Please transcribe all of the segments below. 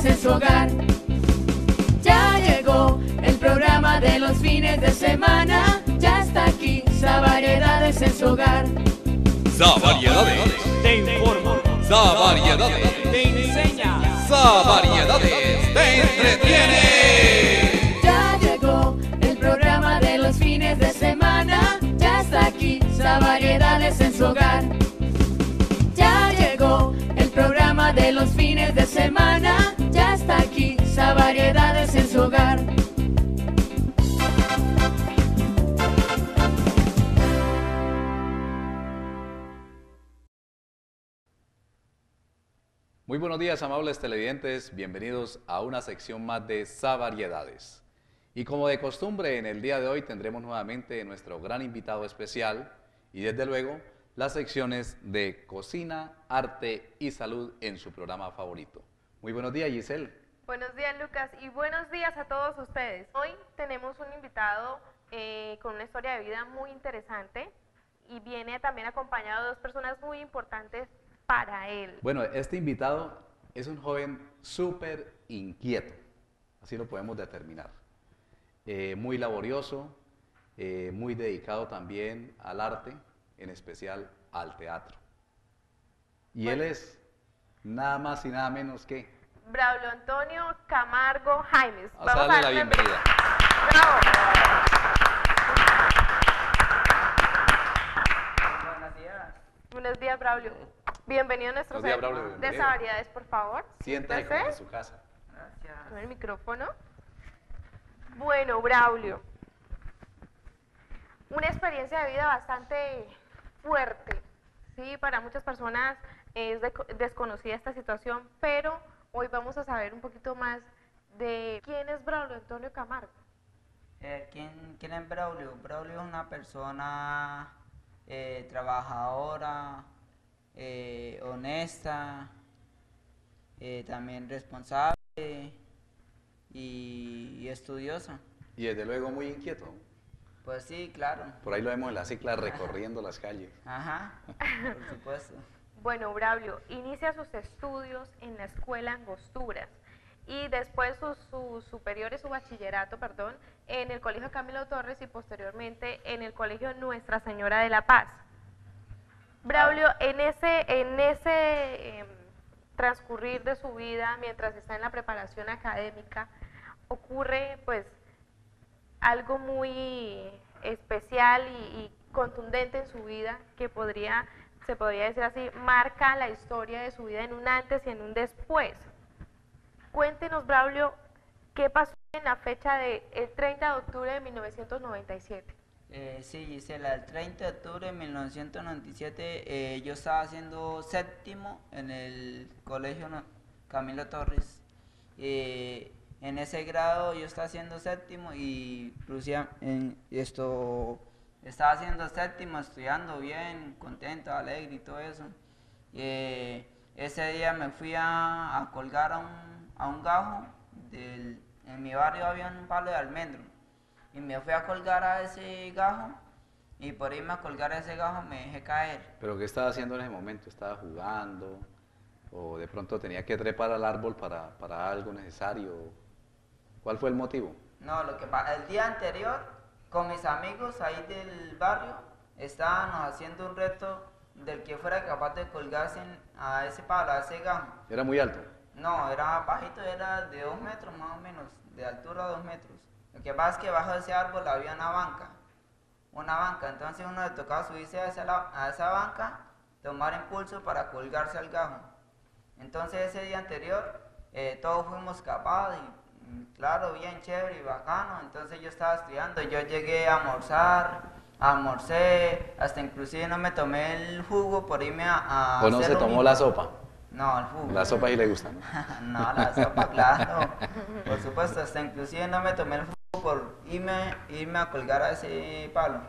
variedades en su hogar. Ya llegó el programa de los fines de semana, ya está aquí, Variedades en su hogar. Variedades te informa, Variedades te enseña, Variedades te entretiene. Ya llegó el programa de los fines de semana, ya está aquí, Variedades en su hogar. Ya llegó el programa de los fines de semana, ya está aquí, Variedades en su hogar. Muy buenos días, amables televidentes, bienvenidos a una sección más de Variedades. Y como de costumbre, en el día de hoy tendremos nuevamente nuestro gran invitado especial y desde luego las secciones de cocina, arte y salud en su programa favorito. Muy buenos días, Giselle. Buenos días, Lucas, y buenos días a todos ustedes. Hoy tenemos un invitado con una historia de vida muy interesante y viene también acompañado de dos personas muy importantes para él. Bueno, este invitado es un joven súper inquieto, así lo podemos determinar. Muy laborioso, muy dedicado también al arte, en especial al teatro. Y él es nada más y nada menos que Braulio Antonio Camargo Jaimes. Vamos a darle la bienvenida. ¡Bravo! Buenos días. Buenos días, Braulio. Bienvenido a nuestro Buenos días, set Braulio, de bienvenido. Variedades, por favor. Siéntate como en su casa. Gracias. Con el micrófono. Bueno, Braulio, una experiencia de vida bastante fuerte, sí, para muchas personas es desconocida esta situación, pero hoy vamos a saber un poquito más de quién es Braulio Antonio Camargo. ¿Quién es Braulio? Braulio es una persona trabajadora, honesta, también responsable y estudiosa. Y desde luego muy inquieto. Pues sí, claro. Por ahí lo vemos en la cicla recorriendo las calles. Ajá, por supuesto. Bueno, Braulio inicia sus estudios en la escuela Angosturas y después sus superiores, su bachillerato, perdón, en el Colegio Camilo Torres y posteriormente en el Colegio Nuestra Señora de la Paz. Braulio, en ese transcurrir de su vida, mientras está en la preparación académica, ocurre pues algo muy especial y contundente en su vida que se podría decir así, marca la historia de su vida en un antes y en un después. Cuéntenos, Braulio, ¿qué pasó en la fecha del 30 de octubre de 1997? Sí, Gisela, el 30 de octubre de 1997 yo estaba haciendo séptimo en el Colegio Camilo Torres. En ese grado yo estaba haciendo séptimo y estaba haciendo séptimo, estudiando bien, contento, alegre y todo eso. Ese día me fui a colgar a un gajo. En mi barrio había un palo de almendro y me fui a colgar a ese gajo y por irme a colgar a ese gajo me dejé caer. ¿Pero qué estaba haciendo en ese momento? ¿Estaba jugando? ¿O de pronto tenía que trepar al árbol para algo necesario? ¿Cuál fue el motivo? No, lo que pasa, el día anterior con mis amigos ahí del barrio estábamos haciendo un reto del que fuera capaz de colgarse a ese palo, a ese gajo. ¿Era muy alto? No, era bajito, era de 2 metros más o menos, de altura 2 metros. Lo que pasa es que bajo ese árbol había una banca, entonces uno le tocaba subirse a esa banca, tomar impulso para colgarse al gajo. Entonces ese día anterior todos fuimos capados y claro, bien chévere y bacano. Entonces yo estaba estudiando, yo llegué a almorcé, hasta inclusive no me tomé el jugo por irme a ¿O no se tomó la sopa? No, el jugo. La sopa sí le gusta, ¿no? No, la sopa, claro. Por supuesto, hasta inclusive no me tomé el jugo por irme a colgar a ese palo.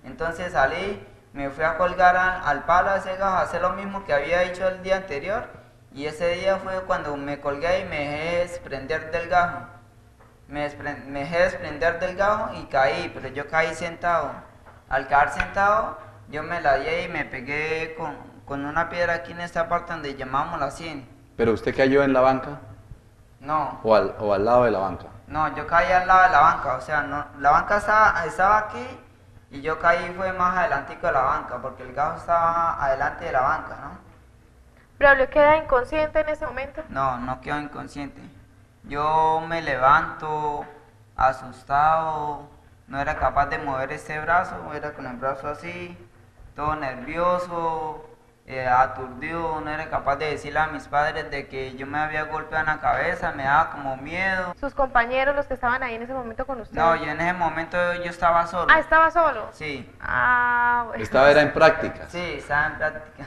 Entonces salí, me fui a colgar al palo, a ese gajo, a hacer lo mismo que había hecho el día anterior. Y ese día fue cuando me colgué y me dejé desprender del gajo. Me dejé desprender del gajo y caí, pero yo caí sentado. Al caer sentado, yo me la di y me pegué con una piedra aquí en esta parte donde llamamos la 100. ¿Pero usted cayó en la banca? No, o al lado de la banca? no, yo caí al lado de la banca, o sea, no, la banca estaba aquí y yo caí fue más adelantico de la banca, porque el gajo estaba adelante de la banca, ¿no? ¿Braulio queda inconsciente en ese momento? No, no quedo inconsciente. Yo me levanto asustado, no era capaz de mover este brazo, era con el brazo así, todo nervioso, aturdido, no era capaz de decirle a mis padres de que yo me había golpeado en la cabeza, me daba como miedo. ¿Sus compañeros, los que estaban ahí en ese momento con usted? No, yo en ese momento yo estaba solo. Ah, ¿estaba solo? Sí, Ah, bueno. Era en prácticas. sí, estaba en práctica.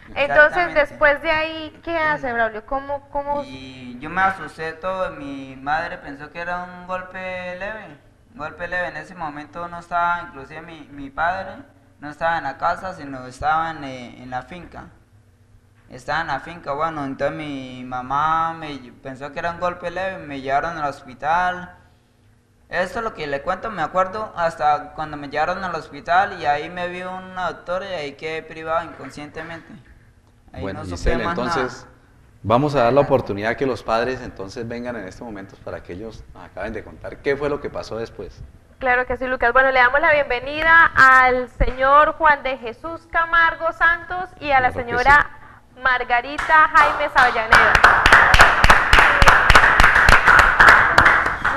Entonces, Exactamente. después de ahí, ¿qué hace, Braulio? ¿Cómo? Y yo me asusté todo, mi madre pensó que era un golpe leve, en ese momento no estaba, inclusive mi padre no estaba en la casa, sino estaba en la finca. Estaba en la finca, bueno, entonces mi mamá pensó que era un golpe leve, me llevaron al hospital. Esto es lo que le cuento, me acuerdo hasta cuando me llevaron al hospital y ahí me vio una doctora y ahí quedé privado inconscientemente. Ahí Bueno, no supe Giselle, más entonces nada. vamos a dar la oportunidad que los padres entonces vengan en este momento para que ellos nos acaben de contar qué fue lo que pasó después. Claro que sí, Lucas. Bueno, le damos la bienvenida al señor Juan de Jesús Camargo Santos y a la Claro que señora Margarita Jaimes Avellaneda.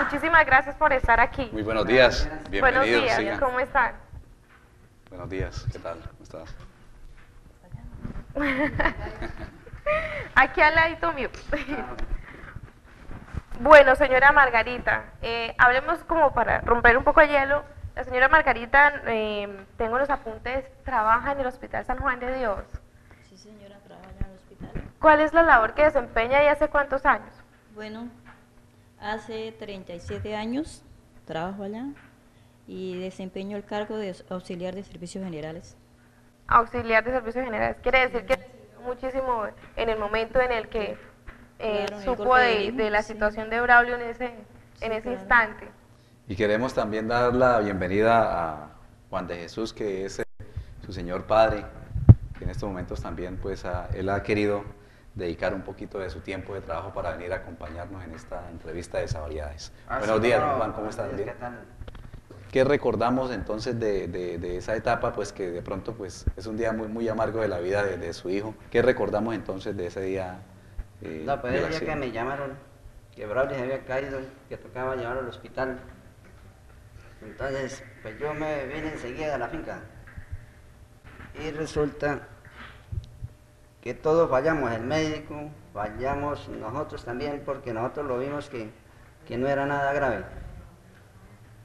Muchísimas gracias por estar aquí. Muy buenos días, bienvenidos. Buenos días, sigan. ¿cómo están? Buenos días, ¿qué tal? ¿Cómo estás? Aquí al ladito mío. Bueno, señora Margarita, hablemos como para romper un poco el hielo. La señora Margarita, tengo los apuntes, trabaja en el Hospital San Juan de Dios. Sí, señora, trabaja en el hospital. ¿Cuál es la labor que desempeña y hace cuántos años? Bueno, hace 37 años trabajo allá y desempeño el cargo de auxiliar de servicios generales. Auxiliar de servicios generales. Quiere decir que muchísimo en el momento en el que Claro, en el supo golpe de de la sí. situación de Braulio en ese claro. instante. Y queremos también dar la bienvenida a Juan de Jesús, que es su señor padre, que en estos momentos también pues él ha querido dedicar un poquito de su tiempo de trabajo para venir a acompañarnos en esta entrevista de Sabariedades. Buenos días, don Juan, ¿cómo estás? ¿Qué Bien. tal? ¿Qué recordamos entonces de esa etapa, pues que de pronto pues es un día muy, muy amargo de la vida de su hijo? ¿Qué recordamos entonces de ese día? No, pues del el día que accidente? me llamaron, que Braulio se había caído, que tocaba llevarlo al hospital. Entonces, pues yo me vine enseguida a la finca. Y resulta que todos fallamos, el médico, fallamos nosotros también, porque nosotros lo vimos que no era nada grave.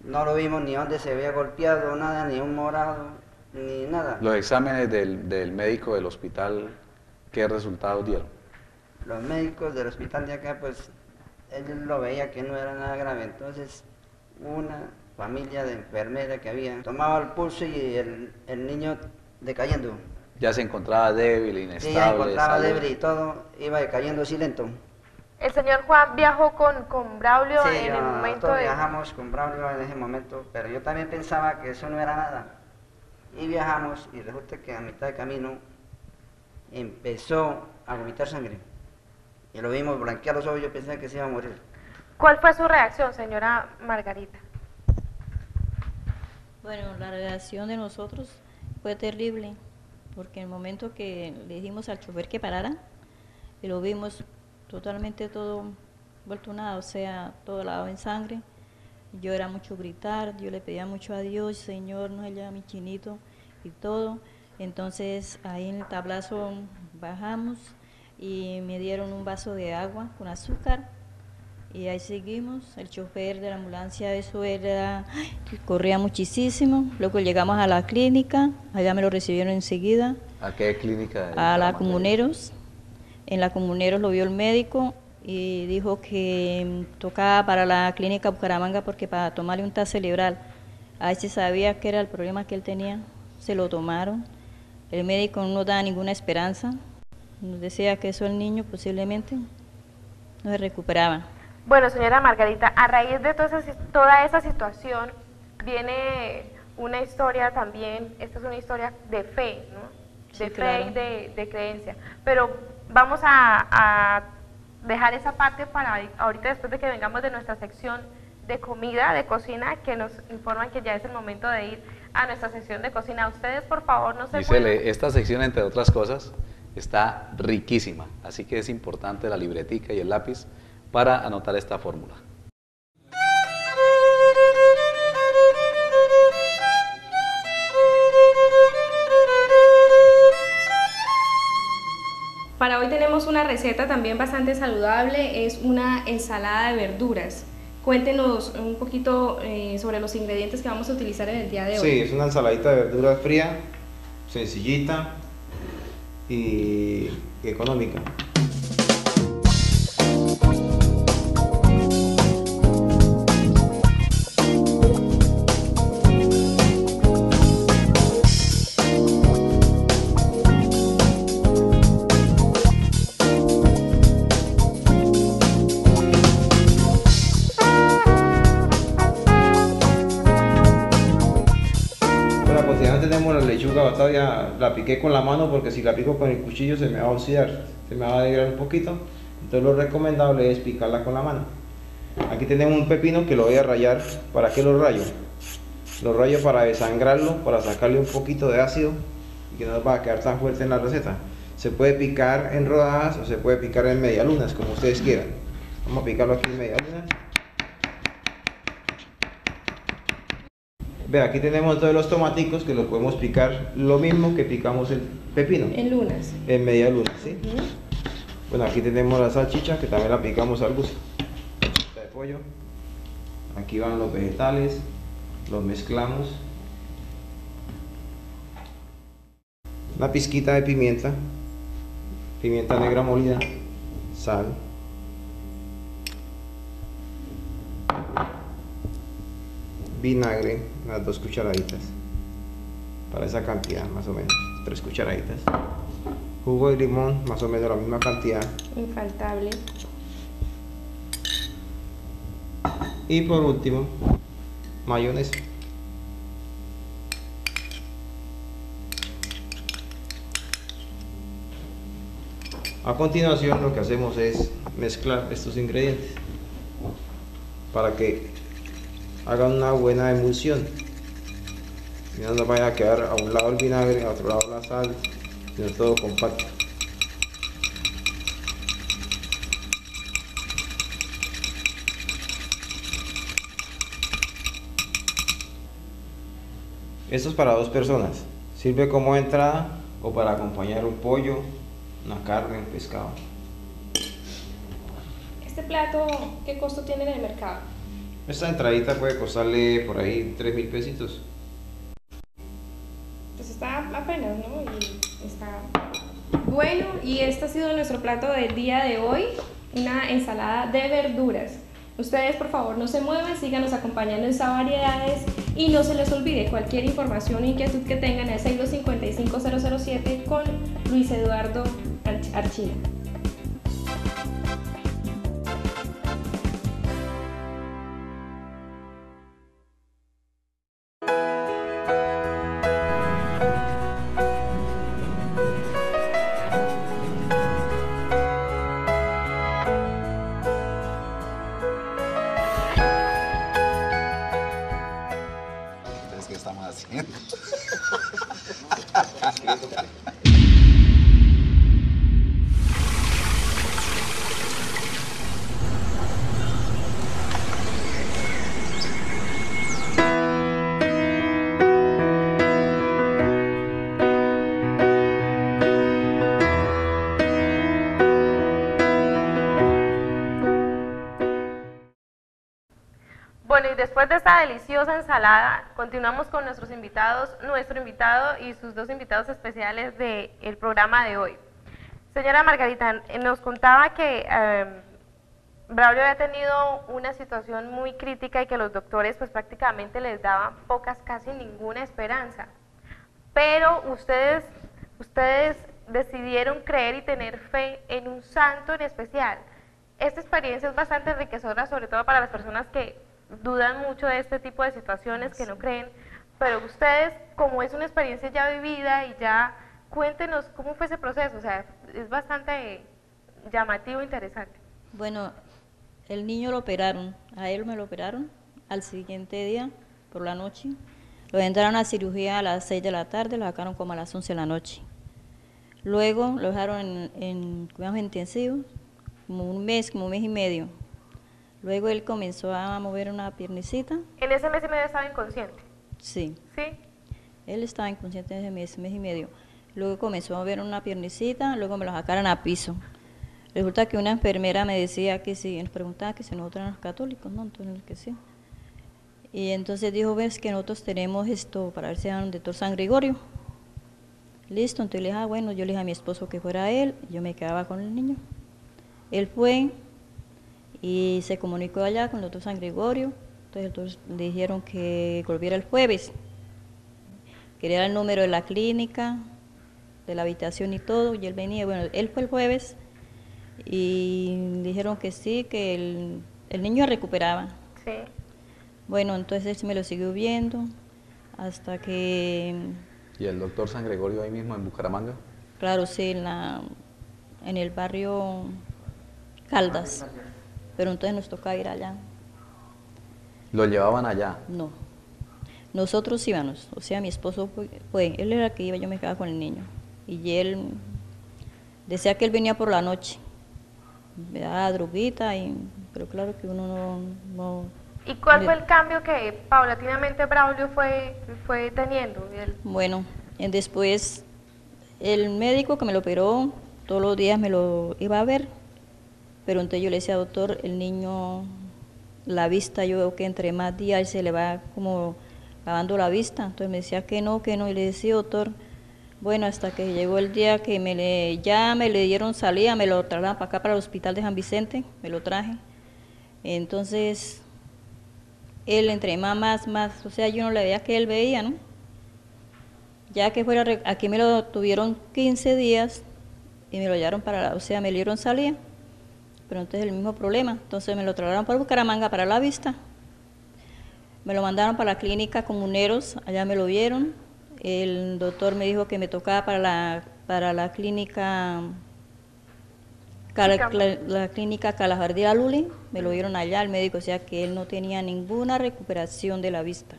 No lo vimos ni dónde se había golpeado, nada, ni un morado, ni nada. Los exámenes del médico del hospital, ¿qué resultados dieron? Los médicos del hospital de acá, pues, él lo veía que no era nada grave. Entonces, una familia de enfermeras que había, tomaba el pulso y el niño decayendo. Ya se encontraba débil, Sí, inestable. ya encontraba salud. débil y todo, iba decayendo así lento. El señor Juan viajó con Braulio Sí, en el momento nosotros de... viajamos con Braulio en ese momento, pero yo también pensaba que eso no era nada. Y viajamos y resulta que a mitad de camino empezó a vomitar sangre. Y lo vimos blanquear los ojos, yo pensé que se iba a morir. ¿Cuál fue su reacción, señora Margarita? Bueno, la reacción de nosotros fue terrible, porque en el momento que le dijimos al chofer que parara, y lo vimos totalmente todo vuelto nada, o sea, todo lavado en sangre. Yo era mucho gritar, yo le pedía mucho a Dios, Señor, no se lleva a mi chinito y todo. Entonces ahí en el tablazo bajamos y me dieron un vaso de agua con azúcar y ahí seguimos. El chofer de la ambulancia, eso era, que corría muchísimo. Luego llegamos a la clínica, allá me lo recibieron enseguida, ¿A qué clínica? a la Comuneros. En la Comuneros lo vio el médico y dijo que tocaba para la clínica Bucaramanga porque para tomarle un TAC cerebral. Ahí se sabía que era el problema que él tenía, se lo tomaron. El médico no nos daba ninguna esperanza, nos decía que eso el niño posiblemente no se recuperaba. Bueno, señora Margarita, a raíz de toda esa situación viene una historia también, esta es una historia de fe, ¿no? Sí, De fe claro. y de creencia. Pero vamos a dejar esa parte para ahorita, después de que vengamos de nuestra sección de comida, de cocina, que nos informan que ya es el momento de ir a nuestra sección de cocina. Ustedes, por favor, no se Giselle, esta sección, entre otras cosas, está riquísima, así que es importante la libretica y el lápiz para anotar esta fórmula. Para hoy tenemos una receta también bastante saludable, es una ensalada de verduras. Cuéntenos un poquito sobre los ingredientes que vamos a utilizar en el día de hoy. Sí, es una ensaladita de verduras fría, sencillita y económica. Tenemos la lechuga batalla, la piqué con la mano porque si la pico con el cuchillo se me va a oxidar, se me va a degradar un poquito, entonces lo recomendable es picarla con la mano. Aquí tenemos un pepino que lo voy a rallar. ¿Para qué lo rayo? Lo rayo para desangrarlo, para sacarle un poquito de ácido y que no nos va a quedar tan fuerte en la receta. Se puede picar en rodajas o se puede picar en medialunas, como ustedes quieran. Vamos a picarlo aquí en medialunas. Ve, aquí tenemos todos los tomaticos que los podemos picar lo mismo que picamos el pepino. En lunas. En media luna, ¿sí? Bueno, aquí tenemos la salchicha que también la picamos al gusto. De pollo. Aquí van los vegetales, los mezclamos. Una pizquita de pimienta, pimienta negra molida, sal. Vinagre, unas 2 cucharaditas, para esa cantidad más o menos, 3 cucharaditas. Jugo de limón, más o menos la misma cantidad. Infaltable. Y por último, mayonesa. A continuación lo que hacemos es mezclar estos ingredientes para que hagan una buena emulsión y no nos vaya a quedar a un lado el vinagre, a otro lado la sal, sino todo compacto. Esto es para 2 personas, sirve como entrada o para acompañar un pollo, una carne, un pescado. ¿Este plato qué costo tiene en el mercado? Esta entradita puede costarle por ahí 3.000 pesitos. Pues está apenas, ¿no? Y está bueno, y este ha sido nuestro plato del día de hoy, una ensalada de verduras. Ustedes, por favor, no se muevan, síganos acompañando en Savariedades y no se les olvide cualquier información o inquietud que tengan al 6255-007 con Luis Eduardo Archila. ¿Qué estamos haciendo? Bueno, y después de esta deliciosa ensalada, continuamos con nuestros invitados, nuestro invitado y sus 2 invitados especiales del programa de hoy. Señora Margarita, nos contaba que Braulio había tenido una situación muy crítica y que los doctores pues prácticamente les daban casi ninguna esperanza. Pero ustedes decidieron creer y tener fe en un santo en especial. Esta experiencia es bastante enriquecedora, sobre todo para las personas que dudan mucho de este tipo de situaciones, que no creen, pero ustedes, como es una experiencia ya vivida y ya, cuéntenos cómo fue ese proceso, o sea, es bastante llamativo e interesante. Bueno, el niño lo operaron, a él me lo operaron al siguiente día, por la noche. Lo entraron a cirugía a las 6 de la tarde, lo sacaron como a las 11 de la noche. Luego lo dejaron en cuidados intensivos, como un mes y medio. Luego él comenzó a mover una piernecita. ¿En ese mes y medio estaba inconsciente? Sí. ¿Sí? Él estaba inconsciente en ese mes y medio. Luego comenzó a mover una piernecita, luego me lo sacaron a piso. Resulta que una enfermera me decía que si, nos preguntaba que si nosotros éramos católicos, ¿no? Entonces que sí. Y entonces dijo, ves que nosotros tenemos esto para ver si era un doctor San Gregorio. Listo, entonces le dije, bueno, yo le dije a mi esposo que fuera él, yo me quedaba con el niño. Él fue y se comunicó allá con el doctor San Gregorio, entonces le dijeron que volviera el jueves. Quería el número de la clínica, de la habitación y todo, y él venía, bueno, él fue el jueves y dijeron que sí, que el niño recuperaba. Sí. Bueno, entonces me lo siguió viendo hasta que... ¿Y el doctor San Gregorio ahí mismo en Bucaramanga? Claro, sí, en el barrio Caldas, pero entonces nos toca ir allá. ¿Lo llevaban allá? No, nosotros íbamos, o sea, mi esposo fue, él era el que iba, yo me quedaba con el niño. Y él decía que él venía por la noche, me daba droguita, pero claro que uno no. ¿Y cuál fue el cambio que paulatinamente Braulio fue teniendo? Bueno, después el médico que me lo operó, todos los días me lo iba a ver, pero entonces yo le decía, doctor, el niño, la vista, yo veo que entre más días él se le va como lavando la vista, entonces me decía que no, y le decía, doctor, bueno, hasta que llegó el día que ya me le dieron salida, me lo trasladaron para acá, para el hospital de San Vicente, me lo traje, entonces él entre más, o sea, yo no le veía que él veía, ¿no? Ya que fuera, aquí me lo tuvieron 15 días y me lo llevaron o sea, me le dieron salida, pero entonces el mismo problema, entonces me lo trasladaron para Bucaramanga para la vista, me lo mandaron para la clínica Comuneros, allá me lo vieron, el doctor me dijo que me tocaba para la clínica... La clínica Calafardía Luli, me lo vieron allá, el médico decía que él no tenía ninguna recuperación de la vista,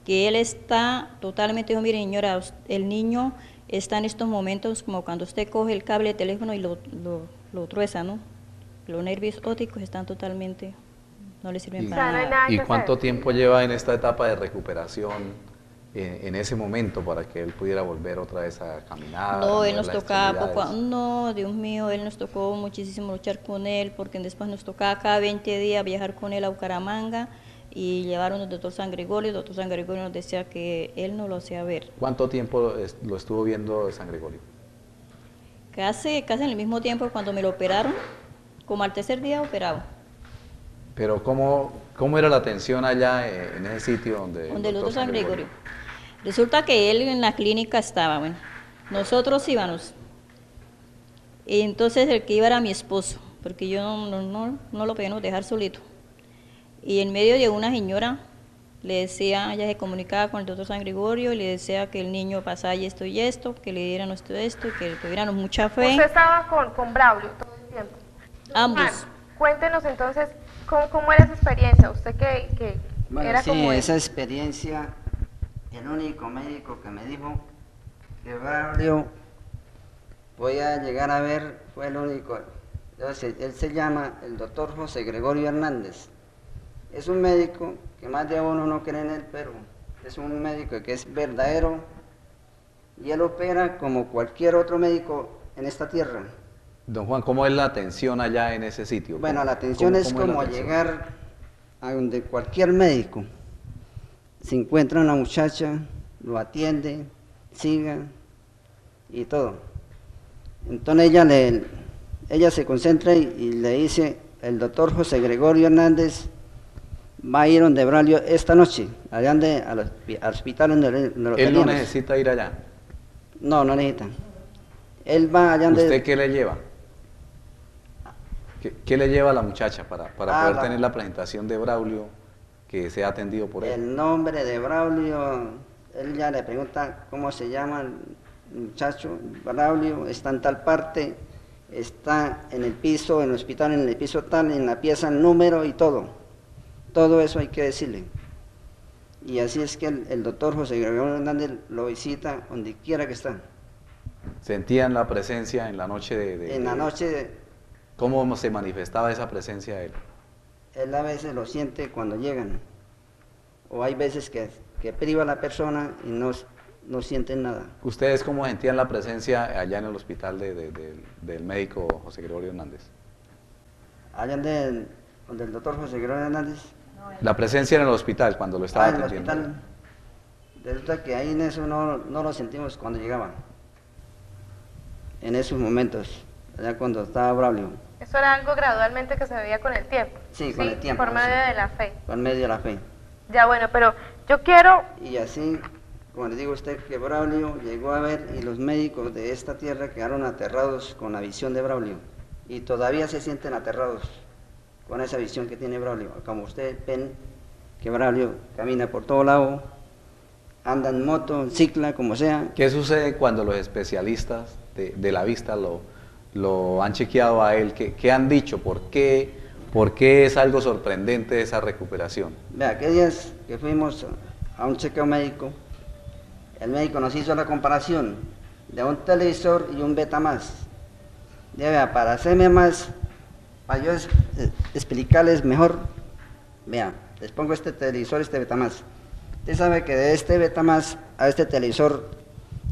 que él está totalmente, dijo, mire señora, el niño está en estos momentos como cuando usted coge el cable de teléfono y lo trueza, ¿no? Los nervios ópticos están totalmente, no le sirven para nada. ¿Y cuánto tiempo lleva en esta etapa de recuperación en ese momento para que él pudiera volver otra vez a caminar? No, él nos tocaba poco, no, Dios mío, él nos tocó muchísimo luchar con él, porque después nos tocaba cada 20 días viajar con él a Bucaramanga y llevaron al doctor San Gregorio. El doctor San Gregorio nos decía que él no lo hacía ver. ¿Cuánto tiempo lo estuvo viendo San Gregorio? Casi en el mismo tiempo cuando me lo operaron, como al tercer día operado. Pero ¿cómo era la atención allá en ese sitio donde el doctor San Gregorio? Resulta que él en la clínica estaba, bueno, nosotros íbamos, y entonces el que iba era mi esposo, porque yo no lo podíamos dejar solito. Y en medio de una señora, le decía, ella se comunicaba con el doctor San Gregorio y le decía que el niño pasaba y esto, que le dieran esto, que tuviéramos mucha fe. ¿Usted estaba con Braulio todo el tiempo? Ambos. Cuéntenos entonces, ¿cómo era esa experiencia? Usted que bueno, era sí, como esa experiencia, el único médico que me dijo que Braulio voy a llegar a ver fue el único. Entonces, él se llama el doctor José Gregorio Hernández. Es un médico que más de uno no cree en él, pero es un médico que es verdadero y él opera como cualquier otro médico en esta tierra. Don Juan, ¿cómo es la atención allá en ese sitio? Bueno, la atención es como llegar a donde cualquier médico. Se encuentra una muchacha, lo atiende, siga y todo. Entonces ella se concentra y le dice, el doctor José Gregorio Hernández va a ir donde Braulio esta noche, allá al hospital donde lo teníamos. ¿Él no necesita ir allá? No, no necesita. Él va allá donde... ¿Usted qué le lleva? ¿Qué le lleva a la muchacha para poder tener la presentación de Braulio, que sea atendido por él? El nombre de Braulio, él ya le pregunta cómo se llama el muchacho. Braulio está en tal parte, está en el piso, en el hospital, en el piso tal, en la pieza, el número y todo. Todo eso hay que decirle. Y así es que el doctor José Gregorio Hernández lo visita donde quiera que está. ¿Sentían la presencia en la noche En la noche, ¿Cómo se manifestaba esa presencia de él? él a veces lo siente cuando llegan. O hay veces que priva a la persona y no sienten nada. ¿Ustedes cómo sentían la presencia allá en el hospital del médico José Gregorio Hernández? Allá donde el doctor José Gregorio Hernández. La presencia en el hospital, cuando lo estaba En el atendiendo. hospital, resulta que ahí en eso no lo sentimos cuando llegaban. En esos momentos, allá cuando estaba Braulio. Eso era algo gradualmente que se veía con el tiempo. Sí, con el tiempo. Por medio sí. de la fe. Por medio de la fe. Ya bueno, pero yo quiero... Y así, como le digo a usted, que Braulio llegó a ver y los médicos de esta tierra quedaron aterrados con la visión de Braulio. Y todavía se sienten aterrados con esa visión que tiene Braulio. Como ustedes ven que Braulio camina por todo lado, anda en moto, en cicla, como sea. ¿Qué sucede cuando los especialistas de la vista lo han chequeado a él? ¿Qué han dicho? ¿Por qué es algo sorprendente esa recuperación? Vea, aquellos que fuimos a un chequeo médico, el médico nos hizo la comparación de un televisor y un Betamax. Ya vea, para hacerme más, para yo explicarles mejor, vea, les pongo este televisor, este Betamax. Usted sabe que de este Betamax a este televisor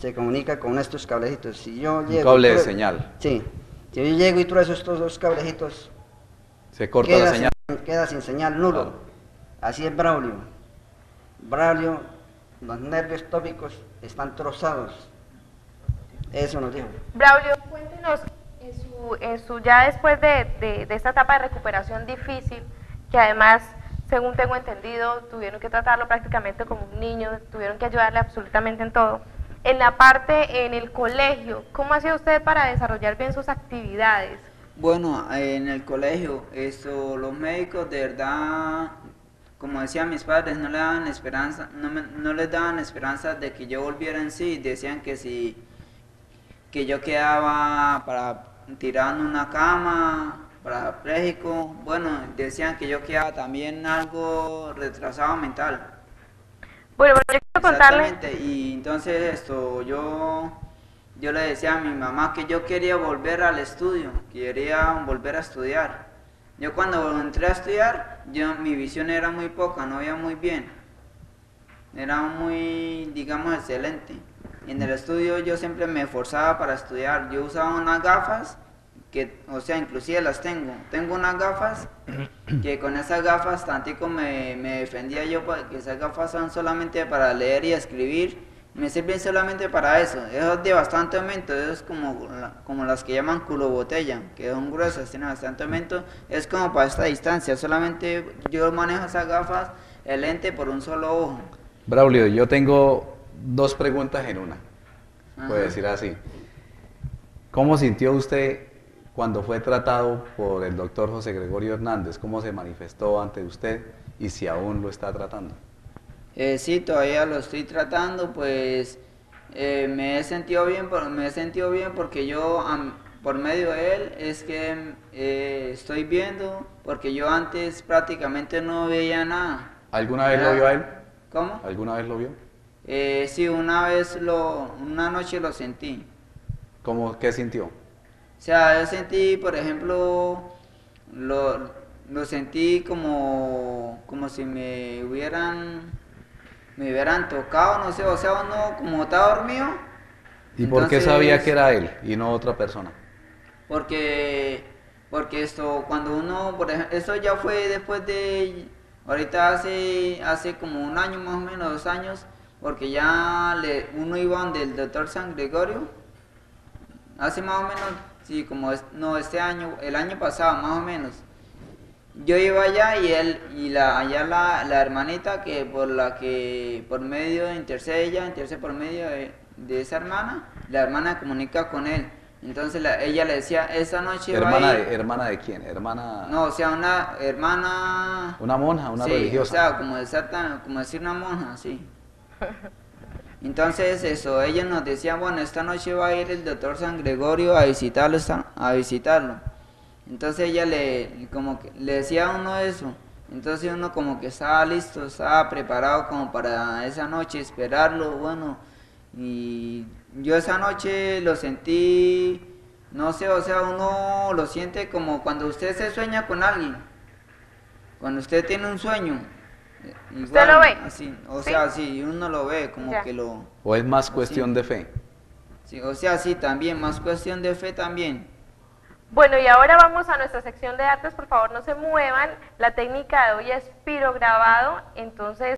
se comunica con estos cablecitos. Si yo llego, un cable de señal. Sí, si yo llego y truezo estos dos cablecitos, se corta la señal. Queda sin señal, nulo. Claro. Así es Braulio. Braulio, los nervios tópicos están trozados. Eso nos dijo. Braulio, cuéntenos, ya después de esta etapa de recuperación difícil, que además, según tengo entendido, tuvieron que tratarlo prácticamente como un niño, tuvieron que ayudarle absolutamente en todo. En la parte, en el colegio, ¿cómo hacía usted para desarrollar bien sus actividades? Bueno, en el colegio, los médicos de verdad, como decían mis padres, no le daban esperanza, no les daban esperanza de que yo volviera en sí. Decían que yo quedaba tirado en una cama, parapléjico. Bueno, decían que yo quedaba también algo retrasado mental. Bueno, yo quiero contarle... Exactamente, y entonces yo le decía a mi mamá que yo quería volver al estudio, quería volver a estudiar. Yo cuando entré a estudiar, mi visión era muy poca, no veía muy bien. Era muy, digamos, excelente. En el estudio yo siempre me esforzaba para estudiar. Yo usaba unas gafas o sea, inclusive las tengo. Tengo unas gafas que con esas gafas tantico me defendía yo, porque esas gafas son solamente para leer y escribir. Me sirven solamente para eso. Es de bastante aumento, es como las que llaman culo botella, que son gruesas, tienen bastante aumento. Es como para esta distancia, solamente yo manejo esas gafas, el lente por un solo ojo. Braulio, yo tengo dos preguntas en una, puede decir así. ¿Cómo sintió usted cuando fue tratado por el doctor José Gregorio Hernández? ¿Cómo se manifestó ante usted y si aún lo está tratando? Sí, todavía lo estoy tratando, pues me he sentido bien porque yo, por medio de él, es que estoy viendo, porque yo antes prácticamente no veía nada. ¿Alguna vez lo vio a él? ¿Cómo? ¿Alguna vez lo vio? Sí, una noche lo sentí. ¿Qué sintió? O sea, yo sentí, por ejemplo, lo sentí como si me hubieran tocado, no sé, o sea, uno como estaba dormido. ¿Y por qué sabía que era él y no otra persona? Porque esto, cuando uno, por ejemplo, esto ya fue después de, ahorita hace como un año más o menos, 2 años, porque ya uno iba donde el doctor San Gregorio, hace más o menos, sí, este año, el año pasado más o menos. Yo iba allá y allá la hermanita por medio intercede por medio de esa hermana, la hermana comunica con él. Entonces ella le decía, esa noche ¿Hermana de quién? ¿Hermana? No, o sea, una hermana... ¿Una monja, una sí, religiosa? o sea, como decir una monja, sí. Entonces eso, ellos nos decían, bueno, esta noche va a ir el doctor San Gregorio a visitarlo, Entonces ella como que le decía a uno eso. Entonces uno como que estaba listo, estaba preparado como para esa noche esperarlo, bueno. Y yo esa noche lo sentí, no sé, o sea, uno lo siente como cuando usted se sueña con alguien. Cuando usted tiene un sueño. Igual, ¿Usted lo ve? Así, o ¿Sí? sea, sí, uno lo ve como Ya. que lo... ¿O es más cuestión de fe? Sí, o sea, sí, también, más cuestión de fe también. Bueno, y ahora vamos a nuestra sección de artes, por favor no se muevan. La técnica de hoy es pirograbado, entonces